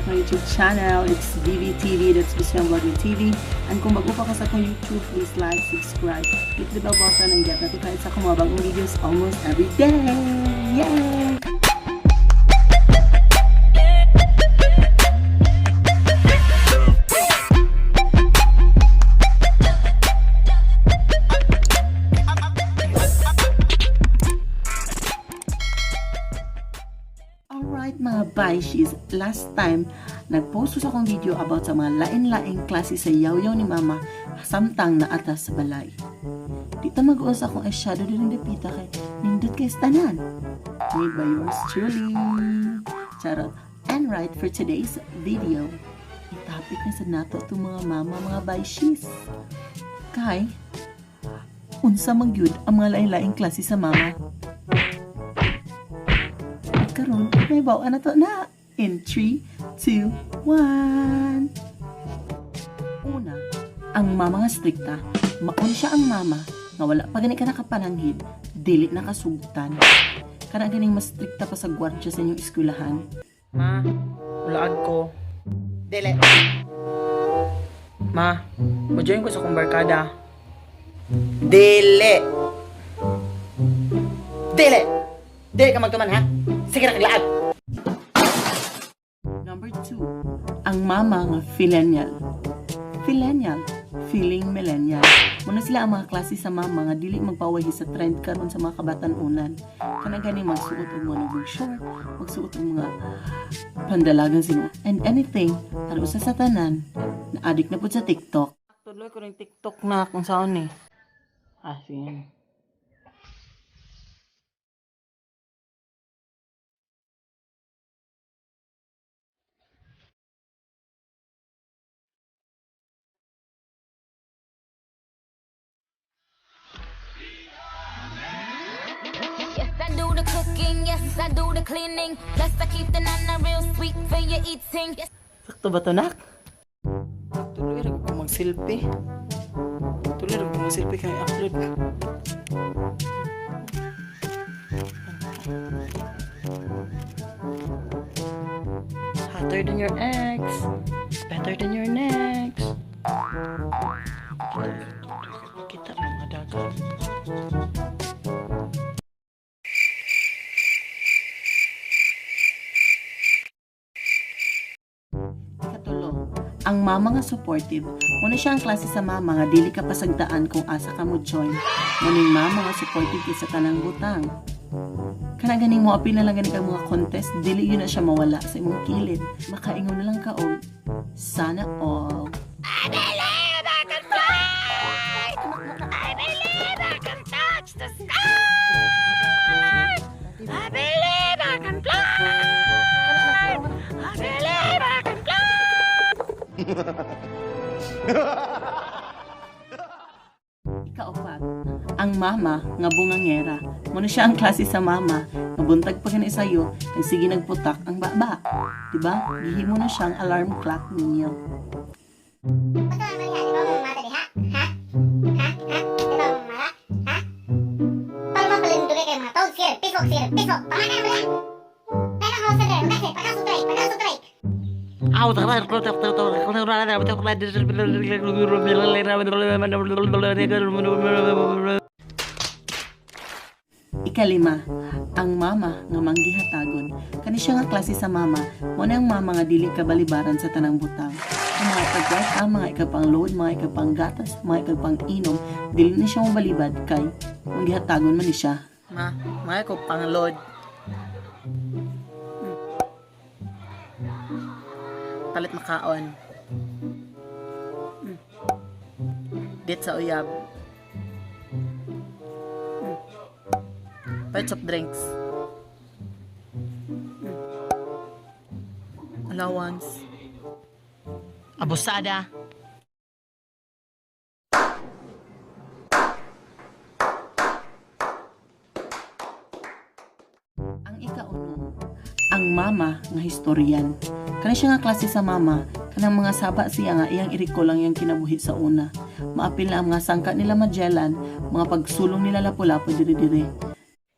akong YouTube channel. It's BBTV, that's Bisiang Vlogging TV. And kung bago pa ka sa akong YouTube, please like, subscribe, click the bell button, and get notified sa akong mga bagong videos almost every day. Yay! Mga baishis, last time nagpost ko sa akong video about sa mga lain-laing klase sa yaw-yaw ni mama samtang na atas sa balay. Dito mag-uos akong eyeshadow din ng dapita kay nindot kay stanan. Made by yours truly. Charot. And right for today's video, itapik na sa nato itong mga mama, mga baishis. Kay, unsa magyud ang mga lain-laing klase sa mama. Karon, may bawaan na to na. In 3, 2, 1. Una, ang mama nga strikta. Maun siya ang mama nga wala pa gani ka nakapananghid, dili nakasugtan. Kana ganing mas strikta pa sa gwardiya sa inyong eskwelahan. Ma, ulaan ko. Dili. Ma, ma-join ko sa kong barkada. Dili. Dili. Dili ka magtuman, ha? Sige na kaglaad. Number 2, ang mama nga philenial. Philenial, feeling millennial. Muna sila ang mga klase sa mama nga dili magpawahi sa trend karon sa mga kabatan-unan. Kana gani magsuot og mga nubog short, magsuot og mga pandalagang sino and anything aron sa satanan na adik na pud sa TikTok. Tuloy ko rin TikTok na kung saan eh. Sige. Yes, I do the cooking, yes, I do the cleaning. Plus, I keep the nana real sweet for your eating. Yes. Sakto ba to, nak? Tuloy rin ko mag-selfie. Tuloy rin ko mag-selfie kaya upload. Hotter than your ex. Better than your next. Kita ng mga dagat. Ang mama nga supportive, muna siya ang klase sa mama nga dili ka pasagdaan kung asa ka mo join. Muning mama nga supportive sa tanang butang. Kana ganing mo apil na lang gani kang mga contest, dili yun na siya mawala sa imong kilid. Makaingon na lang ka og sana all. I believe I can fly. I believe I can touch the sky. I believe I can fly. I believe I can fly. Ikaapat, ang mama nga bungangera. Muna siya ang klase sa mama nga buntag pa gani sayo kag sige nagputak ang baba. Diba? Gihimo na siyang alarm clock ninyo. Ikalima, ang mama nga manggihatagon. Kani siya nga klase sa mama, muna ang mama nga dili kabalibaran sa tanang butang. Ang mga pagwasa, mga ikapang load, mga ikapang gatas, mga ikapang inom, dili na siya mabalibad kay manggihatagon man ni siya. Ma, may ko pang load. Palit makaon. Dit sa uyab. Palit soft drinks. Allowance. Abusada. Ang ikauno, ang mama nga historian. Kana siya nga klase sa mama, kanang mga saba siya nga iyang iriko lang yung kinabuhi sa una. Maapil na ang mga sangka nila Magellan, mga pagsulong nila Lapu-Lapu dire-dire.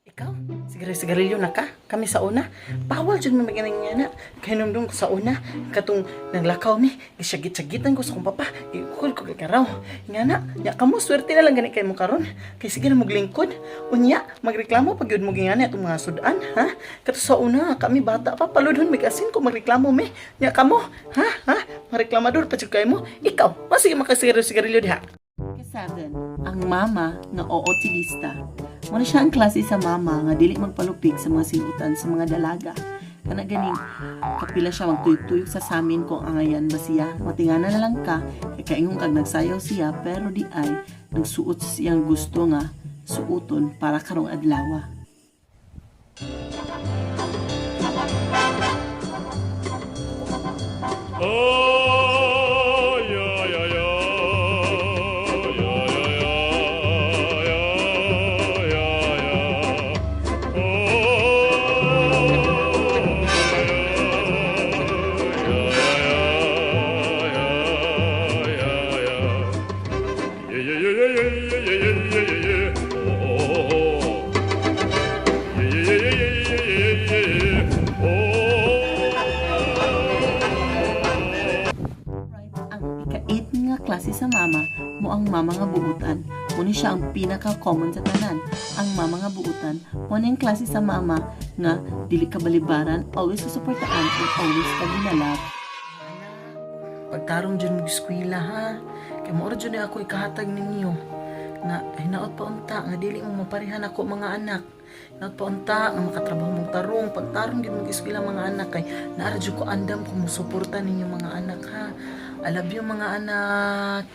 Ikaw? Sige Sigarilyo na ka, kami sa una. Bawal dyan may magaling nga na. Kaya nung ko sa una, katong naglakaw mi, isyagit-syagitan ko sa kong papa, ikukul ko karaw. Nga na, nya kamo, swerte na lang gani kayo mo karon. Kaya sige na maglingkod. Unya, magreklamo pag yun mo gingani atong mga sudan, ha? Kato sa una, kami bata pa, paludhon may asin ko magreklamo mi. Nya kamo, ha? Mareklamador pa kayo mo. Ikaw, masige makasigarilyo diha. Ika-7, ang mama nga ootilista. Muna siya ang klase sa mama nga dili magpalupig sa mga sinutan sa mga dalaga. Kana ganing kapila siya magtuyok-tuyok sa samin kung angayan ba siya. Matingana na lang ka, kay kaingong kag nagsayaw siya pero di ay nagsuot siyang gusto nga suoton para karong adlaw. Ang ika-8 nga klase sa mama mo ang mama nga buutan. Muna siya ang pinaka-common sa tanan. Ang mama nga buutan, muna yung klase sa mama nga dili ka balibaran, always susuportaan, and always ka ginalab. Pagtarong dyan mag-eskwela, ha? Kaya mo dyan ako ikahatag ninyo. Na, hinaot pa unta, nga dili mo maparihan ako mga anak. Hinaot pa unta, nga makatrabaho mong tarong. Pagtarong dyan mag-eskwela mga anak, kay naaradyo ko andam kung musuporta ninyo mga anak, ha? I love you mga anak.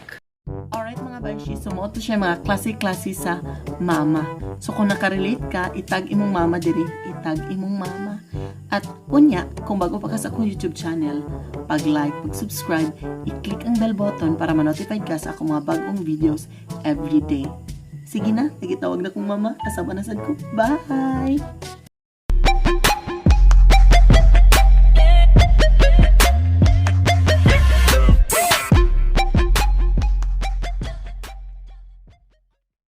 Alright mga banshi, sumuot siya mga klase-klase sa mama. So kung nakarelate ka, itag imong mama diri, itag imong mama. At unya, kung bago pa ka sa akong YouTube channel, pag-like, pag-subscribe, i-click ang bell button para ma-notified ka sa akong mga bagong videos every day. Sige na, nagitawag na kong mama, kasama na sad ko. Bye!